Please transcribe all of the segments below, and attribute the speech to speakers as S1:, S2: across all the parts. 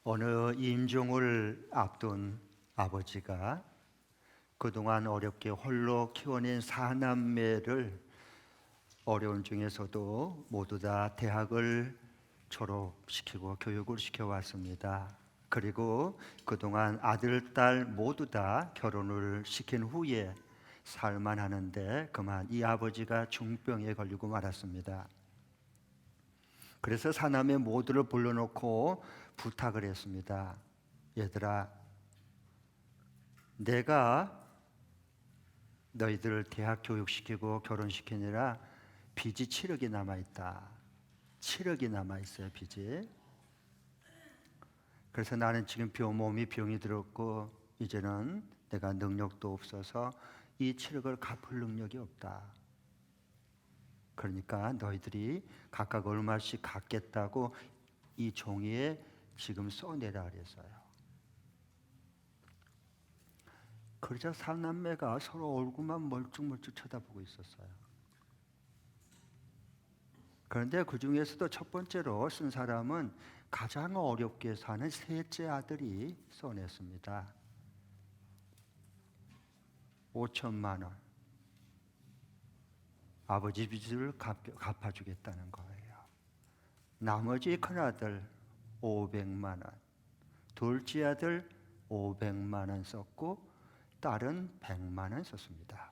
S1: 어느 임종을 앞둔 아버지가 그동안 어렵게 홀로 키워낸 사남매를 어려운 중에서도 모두 다 대학을 졸업시키고 교육을 시켜왔습니다. 그리고 그동안 아들, 딸 모두 다 결혼을 시킨 후에 살만 하는데 그만 이 아버지가 중병에 걸리고 말았습니다. 그래서 사남매 모두를 불러놓고 부탁을 했습니다. 얘들아, 내가 너희들을 대학 교육시키고 결혼시키느라 빚이 7억이 남아있다. 7억이 남아있어요, 빚이. 그래서 나는 지금 몸이 병이 들었고 이제는 내가 능력도 없어서 이 7억을 갚을 능력이 없다. 그러니까 너희들이 각각 얼마씩 갚겠다고 이 종이에 지금 써내라 그랬어요. 그러자 사남매가 서로 얼굴만 멀쭉멀쭉 쳐다보고 있었어요. 그런데 그 중에서도 첫 번째로 쓴 사람은 가장 어렵게 사는 셋째 아들이 써냈습니다. 5천만 원. 아버지 빚을 갚아주겠다는 거예요. 나머지 큰아들 500만 원, 둘째 아들 500만 원 썼고 딸은 100만 원 썼습니다.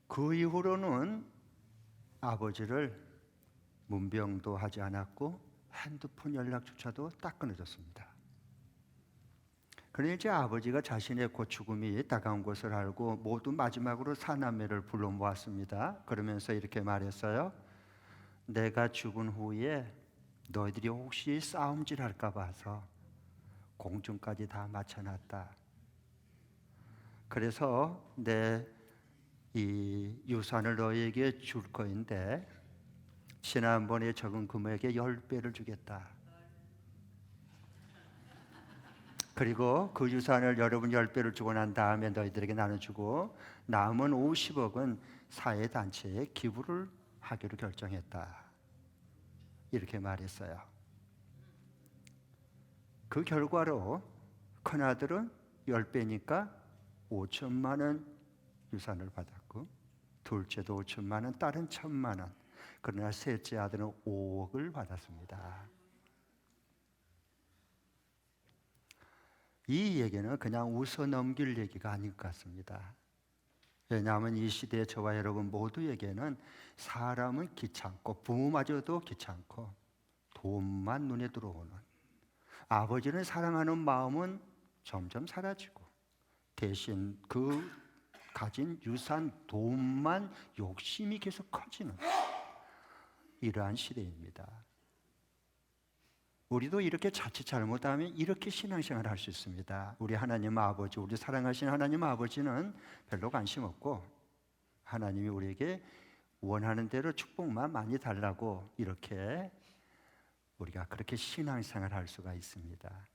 S1: 그 이후로는 아버지를 문병도 하지 않았고 핸드폰 연락조차도 딱 끊어졌습니다. 그러니 이제 아버지가 자신의 곧 죽음이 다가온 것을 알고 모두 마지막으로 사남매를 불러 모았습니다. 그러면서 이렇게 말했어요. 내가 죽은 후에 너희들이 혹시 싸움질 할까 봐서 공중까지 다 맞춰놨다. 그래서 내 이 유산을 너희에게 줄 거인데 지난번에 적은 금액의 10배를 주겠다. 그리고 그 유산을 여러분 10배를 주고 난 다음에 너희들에게 나눠주고 남은 50억은 사회단체에 기부를 하기로 결정했다. 이렇게 말했어요. 그 결과로 큰아들은 10배니까 5천만 원 유산을 받았고 둘째도 5천만 원, 딸은 1,000만 원. 그러나 셋째 아들은 5억을 받았습니다. 이 얘기는 그냥 웃어 넘길 얘기가 아닌 것 같습니다. 왜냐하면 이 시대에 저와 여러분 모두에게는 사람은 귀찮고 부모마저도 귀찮고 돈만 눈에 들어오는, 아버지를 사랑하는 마음은 점점 사라지고 대신 그 가진 유산 돈만 욕심이 계속 커지는 이러한 시대입니다. 우리도 이렇게 자칫 잘못하면 이렇게 신앙생활을 할 수 있습니다. 우리 하나님 아버지, 우리 사랑하신 하나님 아버지는 별로 관심 없고 하나님이 우리에게 원하는 대로 축복만 많이 달라고 이렇게 우리가 그렇게 신앙생활을 할 수가 있습니다.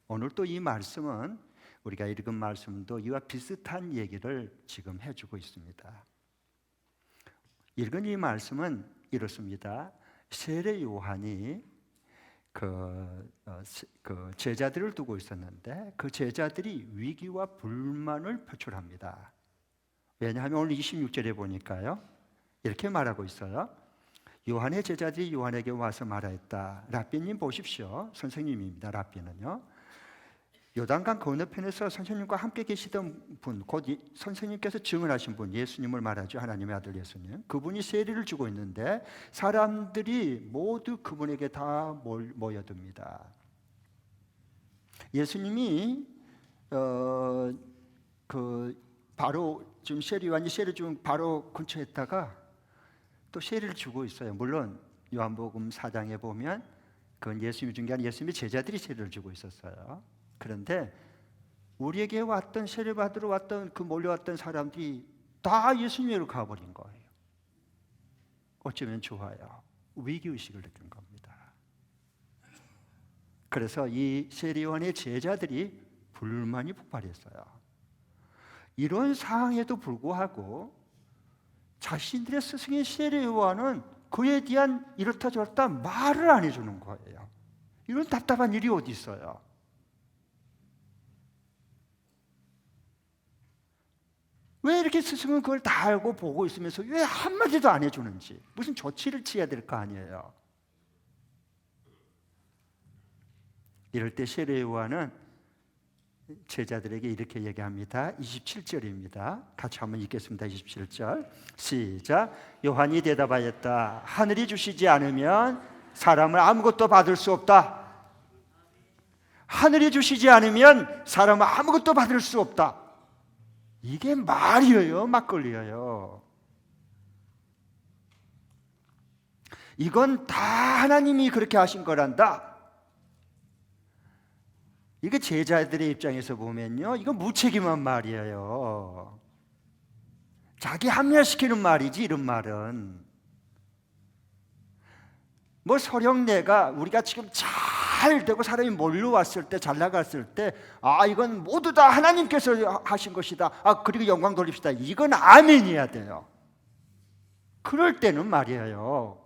S1: 오늘 또 이 말씀은 우리가 읽은 말씀도 이와 비슷한 얘기를 지금 해주고 있습니다. 읽은 이 말씀은 이렇습니다. 세례 요한이 그 제자들을 두고 있었는데 그 제자들이 위기와 불만을 표출합니다. 왜냐하면 오늘 26절에 보니까요 이렇게 말하고 있어요. 요한의 제자들이 요한에게 와서 말하였다. 랍비님 보십시오. 선생님입니다. 랍비는요, 요단강 건너편에서 선생님과 함께 계시던 분, 곧 선생님께서 증언하신 분, 예수님을 말하죠. 하나님의 아들 예수님. 그분이 세례를 주고 있는데 사람들이 모두 그분에게 다 모여듭니다. 예수님이 바로 지금 세례요한이 세례 중 바로 근처에다가 또 세례를 주고 있어요. 물론 요한복음 4장에 보면 그건 예수님이 준 게 아니라 예수님의 제자들이 세례를 주고 있었어요. 그런데 우리에게 왔던 세례 받으러 왔던 그 몰려왔던 사람들이 다 예수님으로 가버린 거예요. 어쩌면 좋아요. 위기의식을 느낀 겁니다. 그래서 이 세례요한의 제자들이 불만이 폭발했어요. 이런 상황에도 불구하고 자신들의 스승인 세례요한은 그에 대한 이렇다 저렇다 말을 안 해주는 거예요. 이런 답답한 일이 어디 있어요? 왜 이렇게 스승은 그걸 다 알고 보고 있으면서 왜 한마디도 안 해주는지, 무슨 조치를 취해야 될 거 아니에요. 이럴 때 세례 요한은 제자들에게 이렇게 얘기합니다. 27절입니다. 같이 한번 읽겠습니다. 27절 시작. 요한이 대답하였다. 하늘이 주시지 않으면 사람은 아무것도 받을 수 없다. 하늘이 주시지 않으면 사람은 아무것도 받을 수 없다. 이게 말이에요, 막걸리예요. 이건 다 하나님이 그렇게 하신 거란다. 이게 제자들의 입장에서 보면요, 이건 무책임한 말이에요. 자기 합리화시키는 말이지, 이런 말은. 뭐 서령내가 우리가 지금 잘 되고 사람이 몰려왔을 때, 잘 나갔을 때, 아, 이건 모두 다 하나님께서 하신 것이다. 아, 그리고 영광 돌립시다. 이건 아멘이어야 돼요. 그럴 때는 말이에요.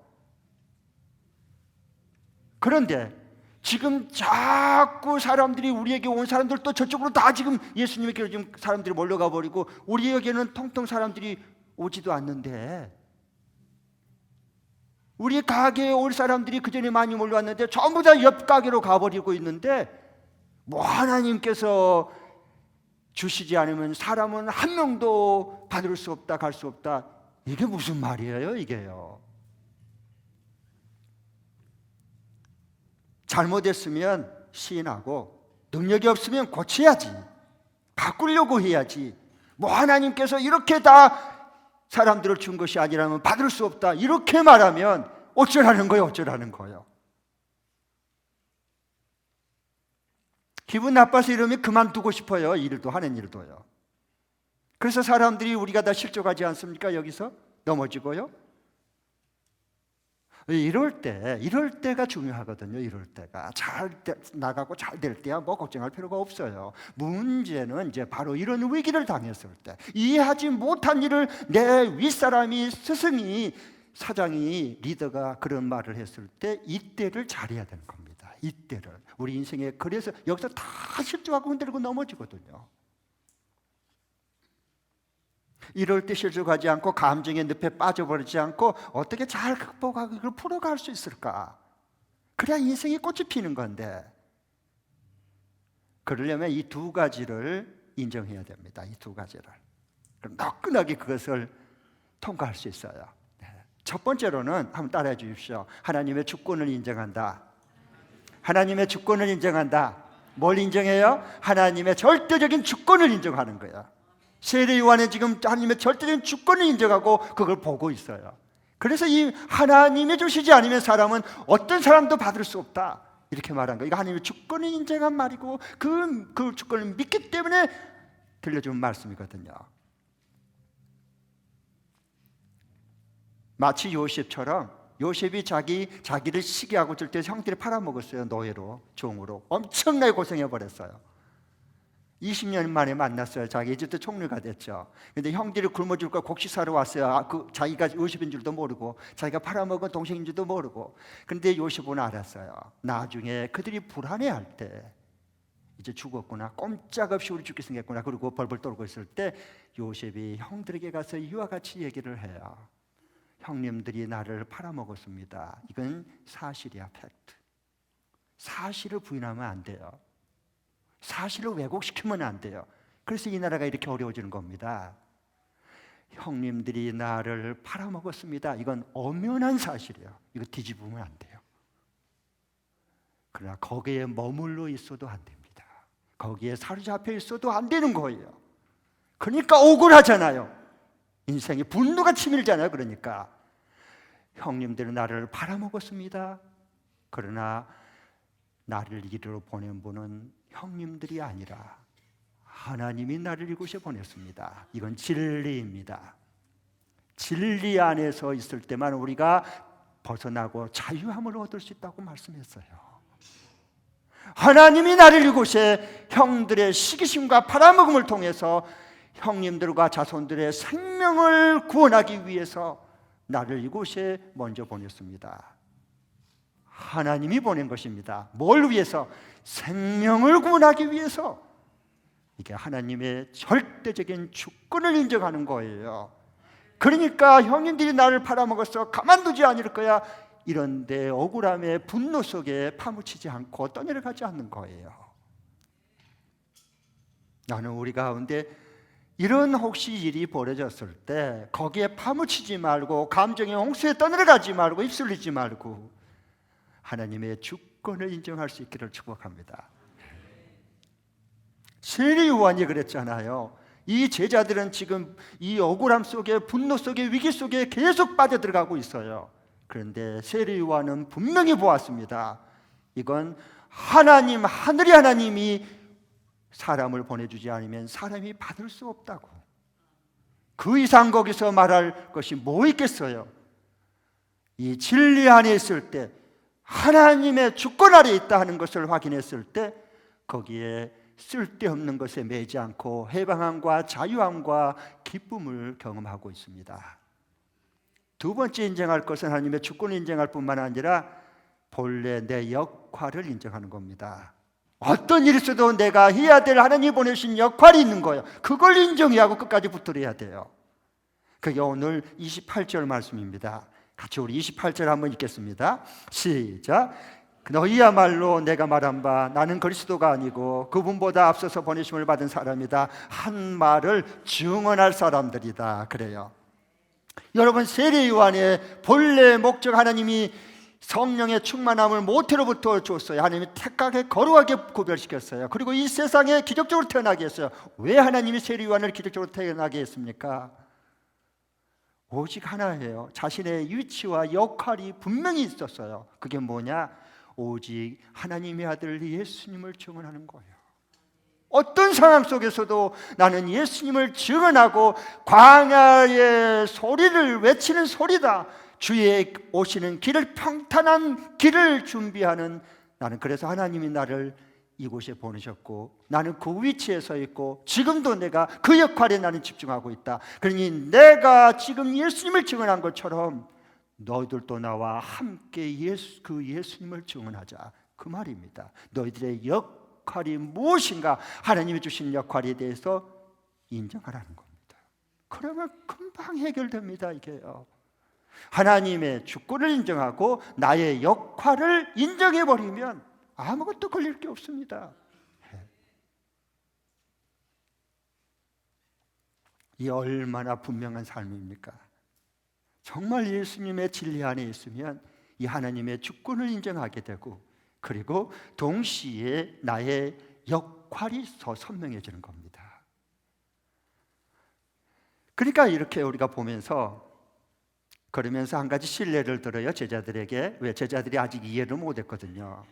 S1: 그런데 지금 자꾸 사람들이, 우리에게 온 사람들 또 저쪽으로 다 지금 예수님에게 지금 사람들이 몰려가 버리고 우리에게는 통통 사람들이 오지도 않는데, 우리 가게에 올 사람들이 그전에 많이 몰려왔는데 전부 다 옆 가게로 가버리고 있는데, 뭐 하나님께서 주시지 않으면 사람은 한 명도 받을 수 없다, 갈 수 없다. 이게 무슨 말이에요, 이게요? 잘못했으면 시인하고 능력이 없으면 고쳐야지, 바꾸려고 해야지. 뭐 하나님께서 이렇게 다 사람들을 준 것이 아니라면 받을 수 없다, 이렇게 말하면 어쩌라는 거예요, 어쩌라는 거예요. 기분 나빠서 이러면 그만두고 싶어요, 일도, 하는 일도요. 그래서 사람들이 우리가 다 실족하지 않습니까? 여기서 넘어지고요. 이럴 때가 중요하거든요. 이럴 때가 나가고 잘 될 때야 뭐 걱정할 필요가 없어요. 문제는 이제 바로 이런 위기를 당했을 때, 이해하지 못한 일을 내 윗사람이, 스승이, 사장이, 리더가 그런 말을 했을 때, 이때를 잘해야 되는 겁니다. 이때를. 우리 인생에, 그래서 여기서 다 실족하고 흔들고 넘어지거든요. 이럴 때 실족하지 않고 감정의 늪에 빠져버리지 않고 어떻게 잘 극복하고 이걸 풀어갈 수 있을까? 그래야 인생이 꽃이 피는 건데, 그러려면 이 두 가지를 인정해야 됩니다. 이 두 가지를. 그럼 너끈하게 그것을 통과할 수 있어요. 첫 번째로는 한번 따라해 주십시오. 하나님의 주권을 인정한다. 하나님의 주권을 인정한다. 뭘 인정해요? 하나님의 절대적인 주권을 인정하는 거예요. 세례 요한은 지금 하나님의 절대적인 주권을 인정하고 그걸 보고 있어요. 그래서 이 하나님이 주시지 않으면 사람은 어떤 사람도 받을 수 없다, 이렇게 말한 거예요. 이거 하나님의 주권을 인정한 말이고 그 주권을 믿기 때문에 들려준 말씀이거든요. 마치 요셉처럼, 요셉이 자기를 시기하고 줄 때 형들이 팔아먹었어요. 노예로, 종으로. 엄청나게 고생해버렸어요. 20년 만에 만났어요. 자기 이집트 총리가 됐죠. 근데 형들이 굶어 죽을 거 곡식 사러 왔어요. 자기가 요셉인 줄도 모르고, 자기가 팔아먹은 동생인 줄도 모르고. 근데 요셉은 알았어요. 나중에 그들이 불안해할 때, 이제 죽었구나, 꼼짝없이 우리 죽게 생겼구나, 그리고 벌벌 떨고 있을 때 요셉이 형들에게 가서 이와 같이 얘기를 해요. 형님들이 나를 팔아먹었습니다. 이건 사실이야, 팩트. 사실을 부인하면 안 돼요. 사실을 왜곡시키면 안 돼요. 그래서 이 나라가 이렇게 어려워지는 겁니다. 형님들이 나를 팔아먹었습니다. 이건 엄연한 사실이에요. 이거 뒤집으면 안 돼요. 그러나 거기에 머물러 있어도 안 됩니다. 거기에 사로잡혀 있어도 안 되는 거예요. 그러니까 억울하잖아요. 인생에 분노가 치밀잖아요. 그러니까 형님들은 나를 팔아먹었습니다. 그러나 나를 이리로 보낸 분은 형님들이 아니라 하나님이 나를 이곳에 보냈습니다. 이건 진리입니다. 진리 안에서 있을 때만 우리가 벗어나고 자유함을 얻을 수 있다고 말씀했어요. 하나님이 나를 이곳에 형들의 시기심과 팔아먹음을 통해서 형님들과 자손들의 생명을 구원하기 위해서 나를 이곳에 먼저 보냈습니다. 하나님이 보낸 것입니다. 뭘 위해서? 생명을 구원하기 위해서. 이게 하나님의 절대적인 주권을 인정하는 거예요. 그러니까 형님들이 나를 팔아먹었어, 가만두지 않을 거야, 이런데 억울함에 분노 속에 파묻히지 않고 떠내려가지 않는 거예요. 나는 우리 가운데 이런 혹시 일이 벌어졌을 때 거기에 파묻히지 말고, 감정의 홍수에 떠내려가지 말고, 휩쓸리지 말고 하나님의 주권을 인정할 수 있기를 축복합니다. 세례 요한이 그랬잖아요. 이 제자들은 지금 이 억울함 속에, 분노 속에, 위기 속에 계속 빠져들어가고 있어요. 그런데 세례 요한은 분명히 보았습니다. 이건 하나님, 하늘의 하나님이 사람을 보내주지 않으면 사람이 받을 수 없다고. 그 이상 거기서 말할 것이 뭐 있겠어요? 이 진리 안에 있을 때, 하나님의 주권 아래 있다 하는 것을 확인했을 때, 거기에 쓸데없는 것에 매지 않고 해방함과 자유함과 기쁨을 경험하고 있습니다. 두 번째 인정할 것은 하나님의 주권을 인정할 뿐만 아니라 본래 내 역할을 인정하는 겁니다. 어떤 일이 있어도 내가 해야 될 하나님이 보내신 역할이 있는 거예요. 그걸 인정해야 하고 끝까지 붙들어야 돼요. 그게 오늘 28절 말씀입니다. 같이 우리 28절 한번 읽겠습니다. 시작. 너희야말로 내가 말한 바 나는 그리스도가 아니고 그분보다 앞서서 보내심을 받은 사람이다 한 말을 증언할 사람들이다. 그래요. 여러분, 세례 요한의 본래 목적, 하나님이 성령의 충만함을 모태로부터 줬어요. 하나님이 택하게 거룩하게 구별시켰어요. 그리고 이 세상에 기적적으로 태어나게 했어요. 왜 하나님이 세례 요한을 기적적으로 태어나게 했습니까? 오직 하나예요. 자신의 위치와 역할이 분명히 있었어요. 그게 뭐냐? 오직 하나님의 아들 예수님을 증언하는 거예요. 어떤 상황 속에서도 나는 예수님을 증언하고 광야의 소리를 외치는 소리다. 주의 오시는 길을, 평탄한 길을 준비하는, 나는 그래서 하나님이 나를 이곳에 보내셨고 나는 그 위치에 서 있고 지금도 내가 그 역할에 나는 집중하고 있다. 그러니 내가 지금 예수님을 증언한 것처럼 너희들도 나와 함께 그 예수님을 증언하자, 그 말입니다. 너희들의 역할이 무엇인가, 하나님이 주신 역할에 대해서 인정하라는 겁니다. 그러면 금방 해결됩니다. 이게요. 하나님의 주권을 인정하고 나의 역할을 인정해버리면 아무것도 걸릴 게 없습니다. 이 얼마나 분명한 삶입니까? 정말 예수님의 진리 안에 있으면 이 하나님의 주권을 인정하게 되고, 그리고 동시에 나의 역할이 더 선명해지는 겁니다. 그러니까 이렇게 우리가 보면서, 그러면서 한 가지 신뢰를 들어요, 제자들에게. 왜? 제자들이 아직 이해를 못했거든요.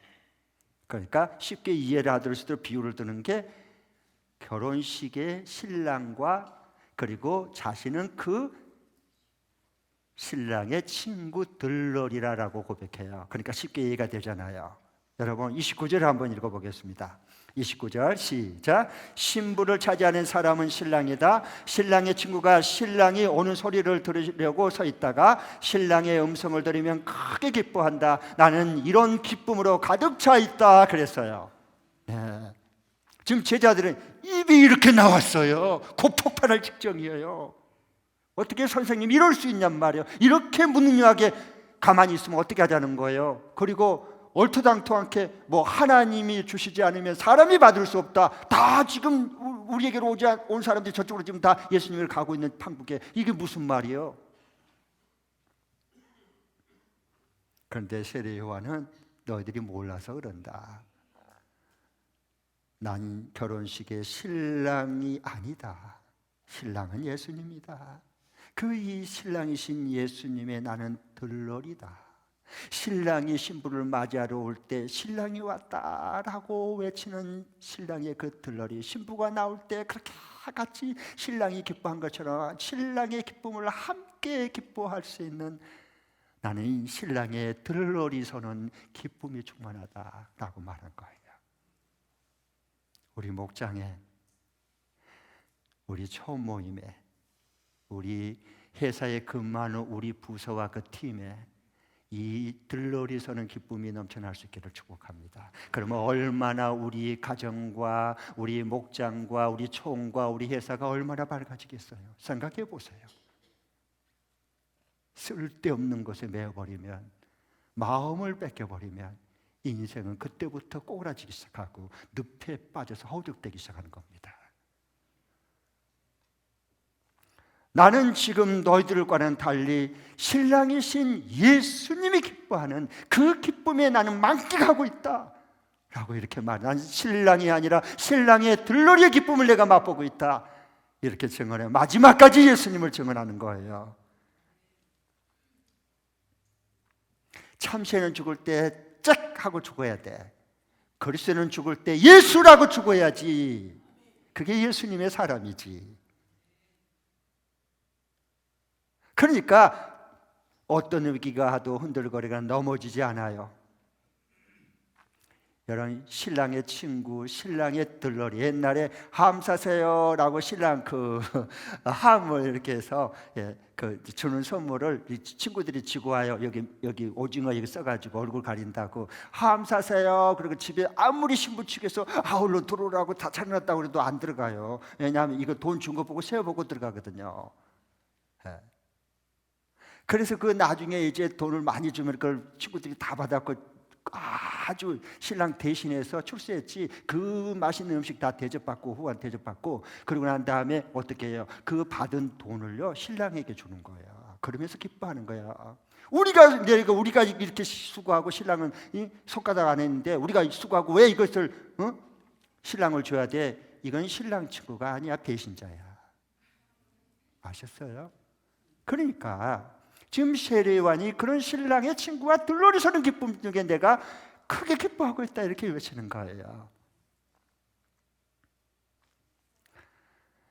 S1: 그러니까 쉽게 이해를 하더라도 비유를 드는 게, 결혼식의 신랑과 그리고 자신은 그 신랑의 친구 들러리라라고 고백해요. 그러니까 쉽게 이해가 되잖아요. 여러분 29절 한번 읽어보겠습니다. 29절 시작. 신부를 차지하는 사람은 신랑이다. 신랑의 친구가 신랑이 오는 소리를 들으려고 서 있다가 신랑의 음성을 들으면 크게 기뻐한다. 나는 이런 기쁨으로 가득 차 있다. 그랬어요. 네. 지금 제자들은 입이 이렇게 나왔어요. 곧 폭발할 직전이에요. 어떻게 선생님 이럴 수 있냔 말이에요. 이렇게 문유하게 가만히 있으면 어떻게 하자는 거예요. 그리고 얼토당토않게 뭐 하나님이 주시지 않으면 사람이 받을 수 없다. 다 지금 우리에게로 온 사람들이 저쪽으로 지금 다 예수님을 가고 있는 판국에, 이게 무슨 말이에요? 그런데 세례 요한은 너희들이 몰라서 그런다. 난 결혼식의 신랑이 아니다. 신랑은 예수님이다. 그 이 신랑이신 예수님의 나는 들러리다. 신랑이 신부를 맞이하러 올 때 신랑이 왔다라고 외치는 신랑의 그 들러리, 신부가 나올 때 그렇게 같이 신랑이 기뻐한 것처럼 신랑의 기쁨을 함께 기뻐할 수 있는, 나는 신랑의 들러리서는 기쁨이 충만하다라고 말한 거예요. 우리 목장에, 우리 처음 모임에, 우리 회사에 근무하는 우리 부서와 그 팀에 이 들러리 서는 기쁨이 넘쳐날 수 있기를 축복합니다. 그러면 얼마나 우리 가정과 우리 목장과 우리 총과 우리 회사가 얼마나 밝아지겠어요? 생각해 보세요. 쓸데없는 것에 매여버리면, 마음을 뺏겨버리면 인생은 그때부터 꼬라지기 시작하고 늪에 빠져서 허우적대기 시작하는 겁니다. 나는 지금 너희들과는 달리 신랑이신 예수님이 기뻐하는 그 기쁨에 나는 만끽하고 있다 라고 이렇게 말해. 난 신랑이 아니라 신랑의 들러리의 기쁨을 내가 맛보고 있다, 이렇게 증언해요. 마지막까지 예수님을 증언하는 거예요. 참새는 죽을 때 짝 하고 죽어야 돼. 그리스도는 죽을 때 예수라고 죽어야지. 그게 예수님의 사람이지. 그러니까 어떤 위기가 와도 흔들거리거나 넘어지지 않아요. 여러분, 신랑의 친구, 신랑의 들러리, 옛날에 함 사세요 라고 신랑 함을 이렇게 해서 주는 선물을 친구들이 지고 와요. 여기 오징어 여기 써가지고 얼굴 가린다고 함 사세요. 그리고 집에 아무리 신부측에서 얼른 들어오라고 다 차려놨다고 해도 안 들어가요. 왜냐하면 이거 돈 준 거 보고 세어보고 들어가거든요. 그래서 그 나중에 이제 돈을 많이 주면 그걸 친구들이 다 받았고 아주 신랑 대신해서 출세했지. 그 맛있는 음식 다 대접받고 후원 대접받고, 그러고 난 다음에 어떻게 해요? 그 받은 돈을요 신랑에게 주는 거예요. 그러면서 기뻐하는 거야. 우리가 이렇게 수고하고 신랑은 손가락 안 했는데 우리가 수고하고 왜 이것을 신랑을 줘야 돼? 이건 신랑 친구가 아니야, 배신자야. 아셨어요? 그러니까 지금 세례요한이 그런 신랑의 친구와 들러리 서는 기쁨 중에 내가 크게 기뻐하고 있다, 이렇게 외치는 거예요.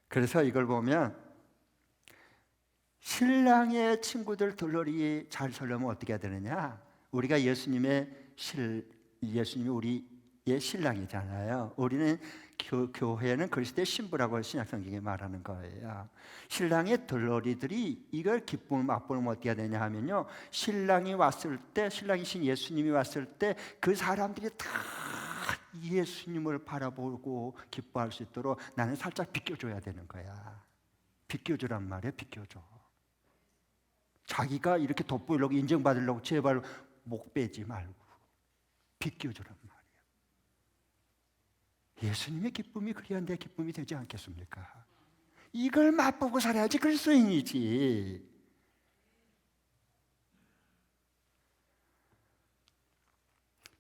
S1: 그래서 이걸 보면 신랑의 친구들 들러리 잘 서려면 어떻게 해야 되느냐? 우리가 예수님이 우리의 신랑이잖아요. 우리는 교회는 그리스도의 신부라고 신약성경에 말하는 거예요. 신랑의 들러리들이 이걸 기쁨을 맛보면 어떻게 해야 되냐 하면요, 신랑이 왔을 때, 신랑이신 예수님이 왔을 때 그 사람들이 다 예수님을 바라보고 기뻐할 수 있도록 나는 살짝 비껴줘야 되는 거야. 비껴주란 말이야. 비껴줘. 자기가 이렇게 돋보이려고 인정받으려고 제발 목 빼지 말고 비껴주란 말이야. 예수님의 기쁨이 그래야 내 기쁨이 되지 않겠습니까? 이걸 맛보고 살아야지 그리스도인이지.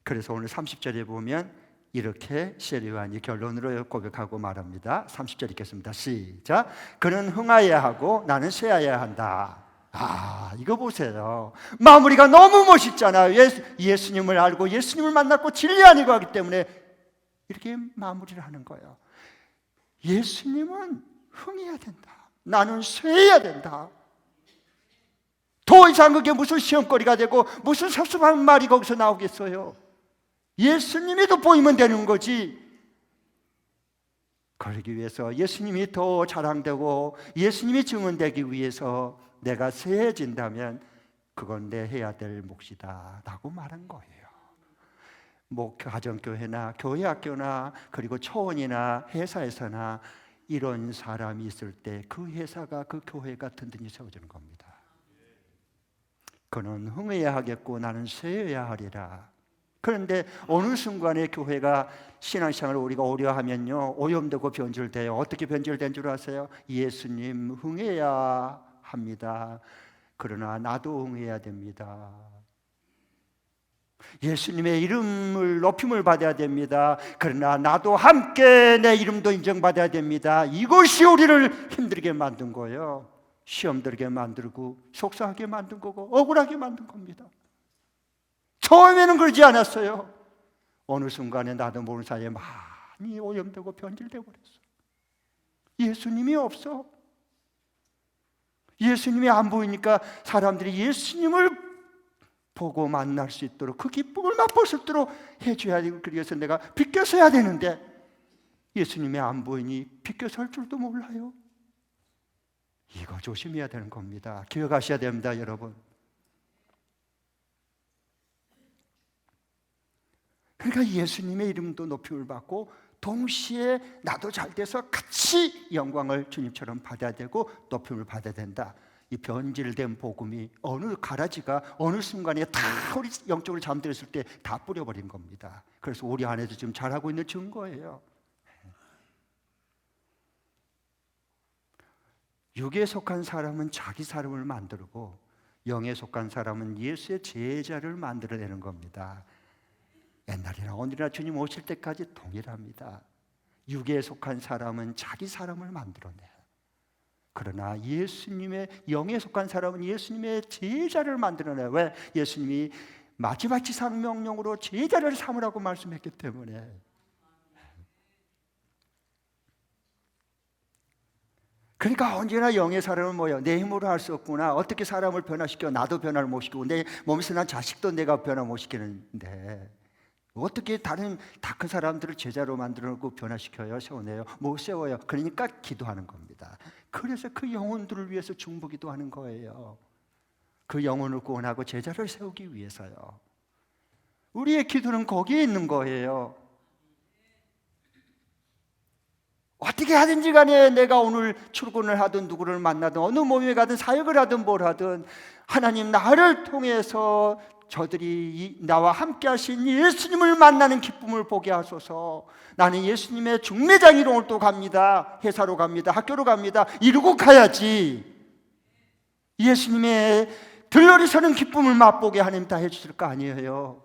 S1: 그래서 오늘 30절에 보면 이렇게 세례요한이 결론으로 고백하고 말합니다. 30절 읽겠습니다. 시작. 그는 흥하여야 하고 나는 쇠하여야 한다. 이거 보세요. 마무리가 너무 멋있잖아요. 예수님을 알고 예수님을 만났고 진리 아니고 하기 때문에 이렇게 마무리를 하는 거예요. 예수님은 흥해야 된다. 나는 쇠해야 된다. 더 이상 그게 무슨 시험거리가 되고 무슨 섭섭한 말이 거기서 나오겠어요. 예수님이 돋보이면 되는 거지. 그러기 위해서 예수님이 더 자랑되고 예수님이 증언되기 위해서 내가 쇠해진다면 그건 내 해야 될 몫이다 라고 말한 거예요. 가정교회나 교회 학교나 그리고 초원이나 회사에서나 이런 사람이 있을 때 그 회사가 그 교회가 든든히 세워지는 겁니다. 그는 흥해야 하겠고 나는 쇠해야 하리라. 그런데 어느 순간에 교회가 신앙생활을 우리가 오려하면요 오염되고 변질돼요. 어떻게 변질된 줄 아세요? 예수님 흥해야 합니다. 그러나 나도 흥해야 됩니다. 예수님의 이름을 높임을 받아야 됩니다. 그러나 나도 함께 내 이름도 인정받아야 됩니다. 이것이 우리를 힘들게 만든 거예요. 시험 들게 만들고 속상하게 만든 거고 억울하게 만든 겁니다. 처음에는 그러지 않았어요. 어느 순간에 나도 모르는 사이에 많이 오염되고 변질되고 그랬어. 예수님이 없어. 예수님이 안 보이니까 사람들이 예수님을 보고 만날 수 있도록 그 기쁨을 맛볼 수 있도록 해줘야 되고, 그래서 내가 비껴서야 되는데 예수님이 안 보이니 비껴설 줄도 몰라요. 이거 조심해야 되는 겁니다. 기억하셔야 됩니다, 여러분. 그러니까 예수님의 이름도 높임을 받고 동시에 나도 잘 돼서 같이 영광을 주님처럼 받아야 되고 높임을 받아야 된다. 이 변질된 복음이 어느 가라지가 어느 순간에 다 우리 영적으로 잠들었을 때 다 뿌려버린 겁니다. 그래서 우리 안에도 지금 잘하고 있는 증거예요. 육에 속한 사람은 자기 사람을 만들고 영에 속한 사람은 예수의 제자를 만들어내는 겁니다. 옛날이나 오늘이나 주님 오실 때까지 동일합니다. 육에 속한 사람은 자기 사람을 만들어내요. 그러나 예수님의 영에 속한 사람은 예수님의 제자를 만들어내요. 왜? 예수님이 마지막 지상명령으로 제자를 삼으라고 말씀했기 때문에. 그러니까 언제나 영의 사람은 뭐예요? 내 힘으로 할 수 없구나. 어떻게 사람을 변화시켜? 나도 변화를 못 시키고 내 몸에서 난 자식도 내가 변화 못 시키는데 어떻게 다른 다 큰 사람들을 제자로 만들어놓고 변화시켜요? 세워내요? 못 세워요. 그러니까 기도하는 겁니다. 그래서 그 영혼들을 위해서 중보기도 하는 거예요. 그 영혼을 구원하고 제자를 세우기 위해서요. 우리의 기도는 거기에 있는 거예요. 어떻게 하든지 간에 내가 오늘 출근을 하든 누구를 만나든 어느 모임에 가든 사역을 하든 뭘 하든 하나님 나를 통해서 저들이 나와 함께 하신 예수님을 만나는 기쁨을 보게 하소서. 나는 예수님의 중매장 이동을 또 갑니다. 회사로 갑니다. 학교로 갑니다. 이루고 가야지. 예수님의 들러리 서는 기쁨을 맛보게 하나님 다 해주실 거 아니에요.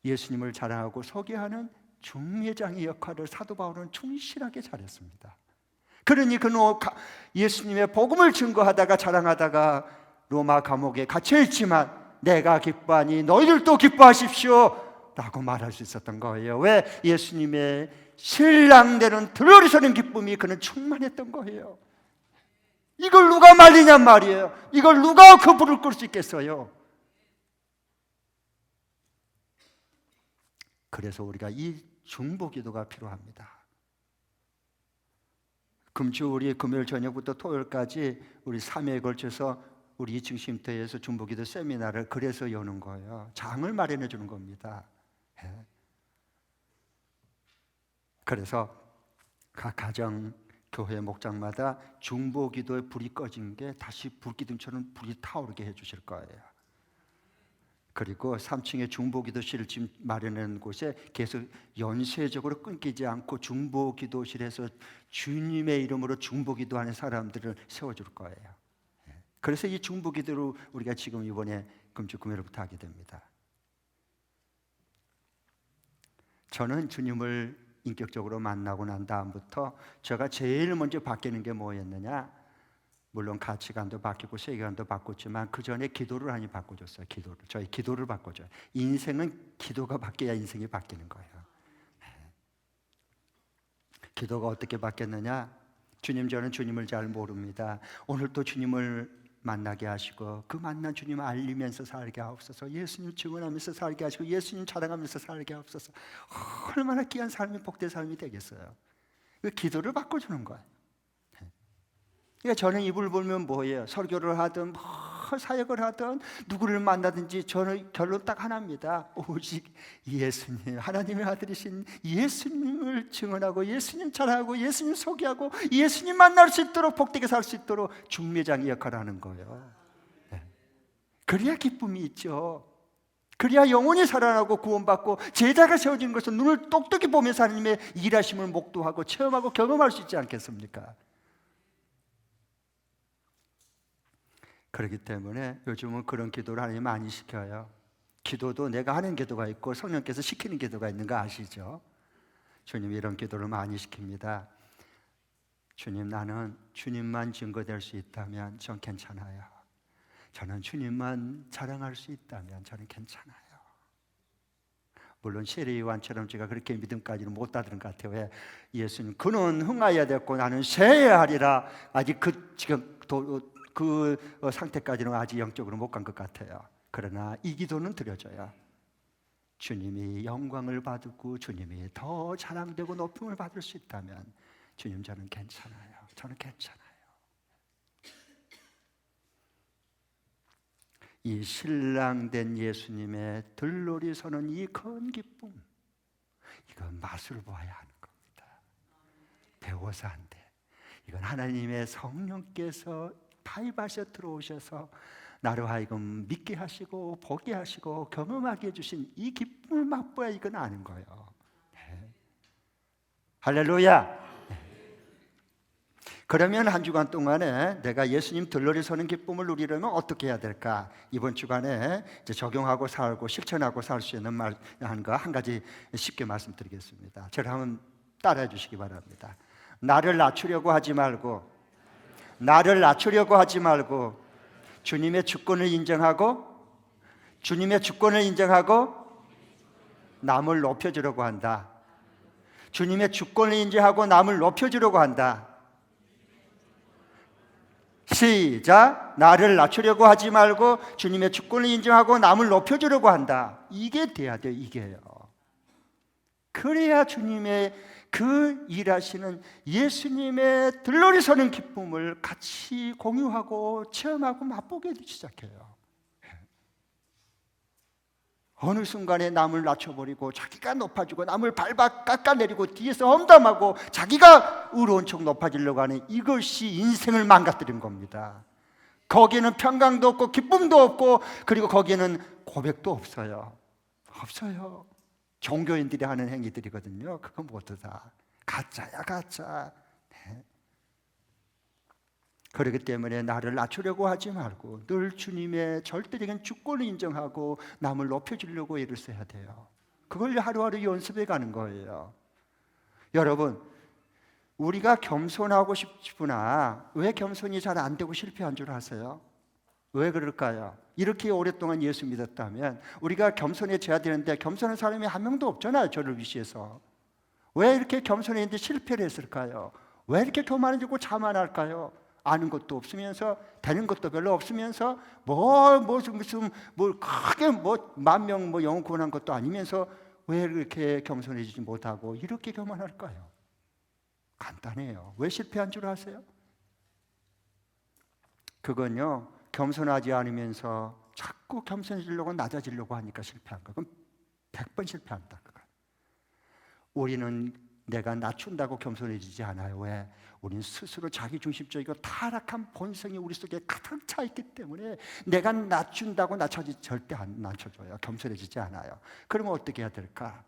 S1: 예수님을 자랑하고 소개하는 중매장의 역할을 사도 바울은 충실하게 잘했습니다. 그러니 그는 예수님의 복음을 증거하다가 자랑하다가 로마 감옥에 갇혀있지만 내가 기뻐하니 너희들도 기뻐하십시오 라고 말할 수 있었던 거예요. 왜? 예수님의 신랑되는 들러리 서는 기쁨이 그는 충만했던 거예요. 이걸 누가 말리냔 말이에요. 이걸 누가 그 불을 끌 수 있겠어요? 그래서 우리가 이 중보기도가 필요합니다. 금주 우리 금요일 저녁부터 토요일까지 우리 3회에 걸쳐서 우리 2층 쉼터에서 중보기도 세미나를 그래서 여는 거예요. 장을 마련해 주는 겁니다. 그래서 각 가정 교회 목장마다 중보기도에 불이 꺼진 게 다시 불기둥처럼 불이 타오르게 해주실 거예요. 그리고 3층에 중보기도실을 지금 마련하는 곳에 계속 연쇄적으로 끊기지 않고 중보기도실에서 주님의 이름으로 중보기도하는 사람들을 세워줄 거예요. 그래서 이 중보기도를 우리가 지금 이번에 금주 금요일부터 하게 됩니다. 저는 주님을 인격적으로 만나고 난 다음부터 제가 제일 먼저 바뀌는 게 뭐였느냐? 물론 가치관도 바뀌고 세계관도 바꿨지만 그 전에 기도를 많이 바꿔줬어요. 저희 기도를 바꿔줘요. 인생은 기도가 바뀌어야 인생이 바뀌는 거예요. 기도가 어떻게 바뀌었느냐? 주님, 저는 주님을 잘 모릅니다. 오늘 또 주님을 만나게 하시고 그 만난 주님을 알리면서 살게 하옵소서. 예수님 증언하면서 살게 하시고 예수님 자랑하면서 살게 하옵소서. 얼마나 귀한 삶이 복된 삶이 되겠어요. 그 기도를 바꿔주는 거예요. 그러니까 저는 입을 벌면 뭐예요? 설교를 하든 사역을 하든 누구를 만나든지 저는 결론 딱 하나입니다. 오직 예수님, 하나님의 아들이신 예수님을 증언하고 예수님 자랑하고 예수님 소개하고 예수님 만날 수 있도록 복되게 살 수 있도록 중매장의 역할을 하는 거예요. 그래야 기쁨이 있죠. 그래야 영혼이 살아나고 구원받고 제자가 세워진 것을 눈을 똑똑히 보면서 하나님의 일하심을 목도하고 체험하고 경험할 수 있지 않겠습니까? 그렇기 때문에 요즘은 그런 기도를 하나님 많이 시켜요. 기도도 내가 하는 기도가 있고 성령께서 시키는 기도가 있는 거 아시죠? 주님이 이런 기도를 많이 시킵니다. 주님, 나는 주님만 증거될 수 있다면 전 괜찮아요. 저는 주님만 자랑할 수 있다면 저는 괜찮아요. 물론 세례요한처럼 제가 그렇게 믿음까지는 못 다들은 것 같아요. 왜? 예수님, 그는 흥하여야 됐고 나는 세해야 하리라. 아직 지금 그 상태까지는 아직 영적으로 못 간 것 같아요. 그러나 이 기도는 드려져요. 주님이 영광을 받고 주님이 더 자랑되고 높임을 받을 수 있다면 주님, 저는 괜찮아요. 저는 괜찮아요. 이 신랑된 예수님의 들러리 서는 이 큰 기쁨, 이건 맛을 보아야 하는 겁니다. 배워서 안 돼. 이건 하나님의 성령께서 타입하셔 들어오셔서 나로 하여금 믿게 하시고 보게 하시고 경험하게 해주신 이 기쁨을 맛보야 이건 아는 거예요. 네. 할렐루야. 네. 그러면 한 주간 동안에 내가 예수님 들러리 서는 기쁨을 누리려면 어떻게 해야 될까? 이번 주간에 이제 적용하고 살고 실천하고 살 수 있는 말 한 가지 쉽게 말씀드리겠습니다. 저를 한번 따라해 주시기 바랍니다. 나를 낮추려고 하지 말고, 나를 낮추려고 하지 말고 주님의 주권을 인정하고, 주님의 주권을 인정하고 남을 높여주려고 한다. 주님의 주권을 인정하고 남을 높여주려고 한다. 시작. 나를 낮추려고 하지 말고 주님의 주권을 인정하고 남을 높여주려고 한다. 이게 돼야 돼요. 이게요. 그래야 주님의 그 일하시는 예수님의 들러리 서는 기쁨을 같이 공유하고 체험하고 맛보게 시작해요. 어느 순간에 남을 낮춰버리고 자기가 높아지고 남을 밟아 깎아내리고 뒤에서 험담하고 자기가 의로운 척 높아지려고 하는 이것이 인생을 망가뜨린 겁니다. 거기에는 평강도 없고 기쁨도 없고, 그리고 거기에는 고백도 없어요. 없어요. 종교인들이 하는 행위들이거든요. 그건 모두 다 가짜야, 가짜. 네. 그렇기 때문에 나를 낮추려고 하지 말고 늘 주님의 절대적인 주권을 인정하고 남을 높여주려고 애를 써야 돼요. 그걸 하루하루 연습해 가는 거예요. 여러분, 우리가 겸손하고 싶으나 왜 겸손이 잘 안 되고 실패한 줄 아세요? 왜 그럴까요? 이렇게 오랫동안 예수 믿었다면 우리가 겸손해져야 되는데 겸손한 사람이 한 명도 없잖아요. 저를 위시해서. 왜 이렇게 겸손했는데 실패를 했을까요? 왜 이렇게 교만해지고 자만할까요? 아는 것도 없으면서 되는 것도 별로 없으면서 무슨 크게 만 명 영혼 구원한 것도 아니면서 왜 이렇게 겸손해지지 못하고 이렇게 교만할까요? 간단해요. 왜 실패한 줄 아세요? 그건요, 겸손하지 않으면서 자꾸 겸손해지려고 낮아지려고 하니까 실패한 거예요. 그럼 100번 실패한다. 우리는 내가 낮춘다고 겸손해지지 않아요. 왜? 우리는 스스로 자기중심적이고 타락한 본성이 우리 속에 가득 차 있기 때문에 내가 낮춘다고 절대 안 낮춰줘요. 겸손해지지 않아요. 그러면 어떻게 해야 될까?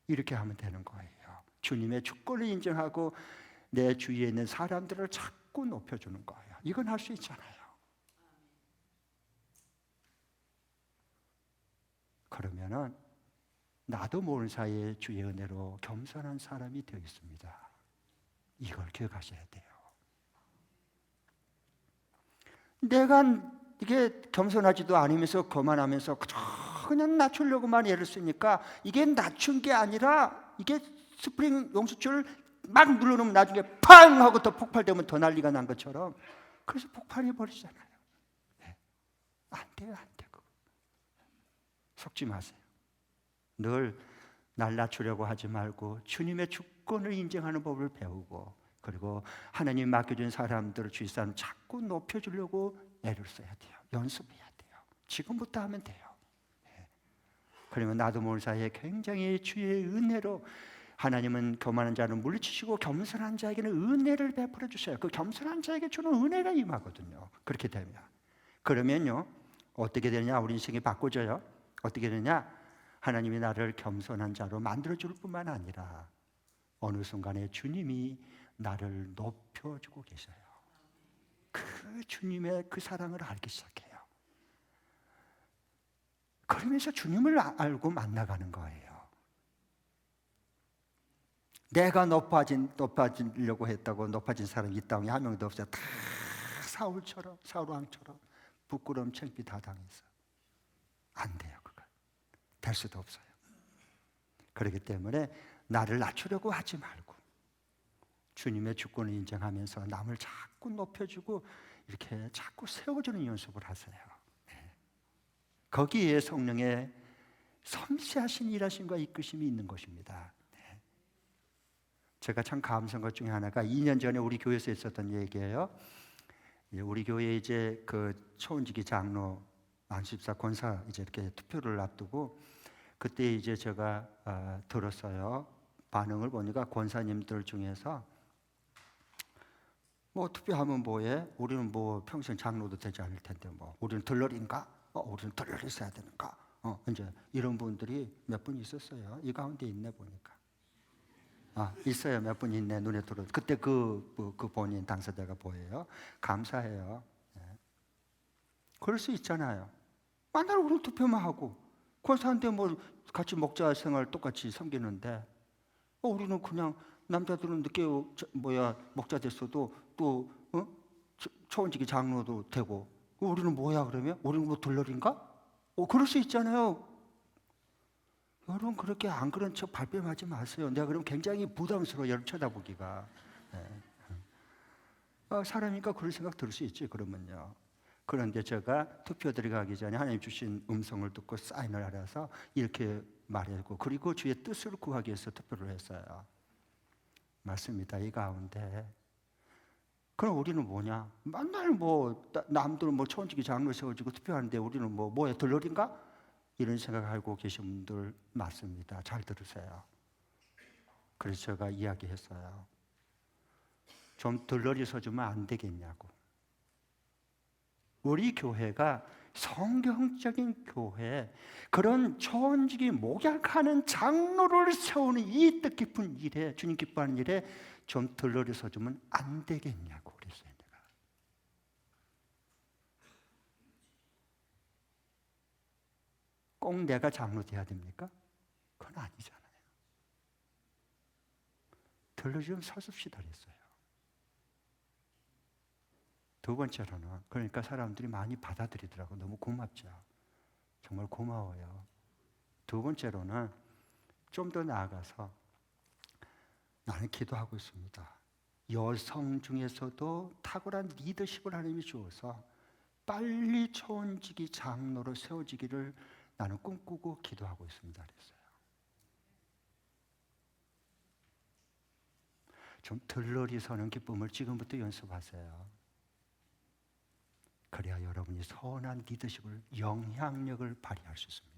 S1: 이렇게 하면 되는 거예요. 주님의 주권을 인정하고 내 주위에 있는 사람들을 자꾸 높여주는 거예요. 이건 할 수 있잖아요. 그러면은 나도 모르는 사이에 주의 은혜로 겸손한 사람이 되어 있습니다. 이걸 기억하셔야 돼요. 내가 이게 겸손하지도 않으면서 거만하면서 그냥 낮추려고만 애를 쓰니까 이게 낮춘 게 아니라 이게 스프링 용수줄을 막 눌러놓으면 나중에 팡 하고 더 폭발되면 더 난리가 난 것처럼, 그래서 폭발해 버리잖아요. 네. 안 돼요, 안 되고. 속지 마세요. 늘 날 낮추려고 하지 말고 주님의 주권을 인정하는 법을 배우고, 그리고 하나님 맡겨준 사람들을 주위 사람 자꾸 높여주려고 애를 써야 돼요. 연습해야 돼요. 지금부터 하면 돼요. 네. 그러면 나도 모르는 사이에 굉장히 주의 은혜로 하나님은 교만한 자를 물리치시고 겸손한 자에게는 은혜를 베풀어 주셔요. 그 겸손한 자에게 주는 은혜가 임하거든요. 그렇게 되면. 그러면요, 어떻게 되느냐? 우리 인생이 바꿔져요. 어떻게 되느냐? 하나님이 나를 겸손한 자로 만들어줄 뿐만 아니라 어느 순간에 주님이 나를 높여주고 계셔요. 그 주님의 그 사랑을 알기 시작해요. 그러면서 주님을 알고 만나가는 거예요. 내가 높아지려고 했다고 높아진 사람이 이 땅에 한 명도 없어요. 다 사울 왕처럼 부끄러움 창피 다 당해서. 안 돼요. 될 수도 없어요. 그렇기 때문에 나를 낮추려고 하지 말고 주님의 주권을 인정하면서 남을 자꾸 높여주고 이렇게 자꾸 세워주는 연습을 하세요. 네. 거기에 성령의 섬세하신 일하심과 이끄심이 있는 것입니다. 네. 제가 참 감사한 것 중에 하나가 2년 전에 우리 교회에서 있었던 얘기예요. 우리 교회 이제 그 초원지기 장로 안십사 권사 이제 이렇게 투표를 앞두고 그때 이제 제가 들었어요. 반응을 보니까 권사님들 중에서 뭐 투표하면 뭐해? 우리는 뭐 평생 장로도 되지 않을 텐데 뭐 우리는 들러리인가? 우리는 들러리 써야 되는가? 이제 이런 분들이 몇 분 있었어요. 이 가운데 있네 보니까. 있어요. 몇 분 있네. 눈에 들어. 그때 그 본인 당사자가 보여요. 감사해요. 네. 그럴 수 있잖아요. 만날 우리 투표만 하고 권사한테 뭐 같이 목자 생활 똑같이 섬기는데 우리는 그냥 남자들은 늦게 목자 됐어도 또 초원지기 장로도 되고 우리는 뭐야 그러면? 우리는 뭐 들러리인가? 그럴 수 있잖아요. 여러분 그렇게 안 그런 척 발뺌하지 마세요. 내가 그럼 굉장히 부담스러워 여러분 쳐다보기가. 네. 사람이니까 그런 생각 들 수 있지 그러면요. 그런데 제가 투표 들어가기 전에 하나님 주신 음성을 듣고 사인을 하려서 이렇게 말했고 그리고 주의 뜻을 구하기 위해서 투표를 했어요. 맞습니다. 이 가운데 그럼 우리는 뭐냐? 맨날 뭐 남들은 뭐 초원지기 장로 세워지고 투표하는데 우리는 뭐에 들러리인가? 이런 생각하고 계신 분들 맞습니다. 잘 들으세요. 그래서 제가 이야기했어요. 좀 들러리 서주면 안 되겠냐고. 우리 교회가 성경적인 교회, 그런 초원지기 목약하는 장로를 세우는 이 뜻깊은 일에, 주님 기뻐하는 일에 좀 들러리 서주면 안 되겠냐고 그랬어요. 내가. 꼭 내가 장로 돼야 됩니까? 그건 아니잖아요. 들러리 좀 서줍시다 그랬어요. 두 번째로는 그러니까 사람들이 많이 받아들이더라고. 너무 고맙죠. 정말 고마워요. 두 번째로는 좀 더 나아가서 나는 기도하고 있습니다. 여성 중에서도 탁월한 리더십을 하나님이 주어서 빨리 초원지기 장로로 세워지기를 나는 꿈꾸고 기도하고 있습니다. 그랬어요. 좀 들러리 서는 기쁨을 지금부터 연습하세요. 그래야 여러분이 선한 리더십을, 영향력을 발휘할 수 있습니다.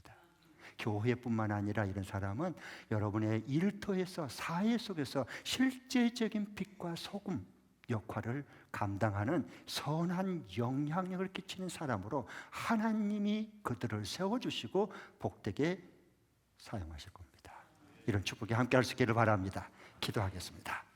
S1: 교회뿐만 아니라 이런 사람은 여러분의 일터에서, 사회 속에서 실제적인 빛과 소금 역할을 감당하는 선한 영향력을 끼치는 사람으로 하나님이 그들을 세워주시고 복되게 사용하실 겁니다. 이런 축복에 함께할 수 있기를 바랍니다. 기도하겠습니다.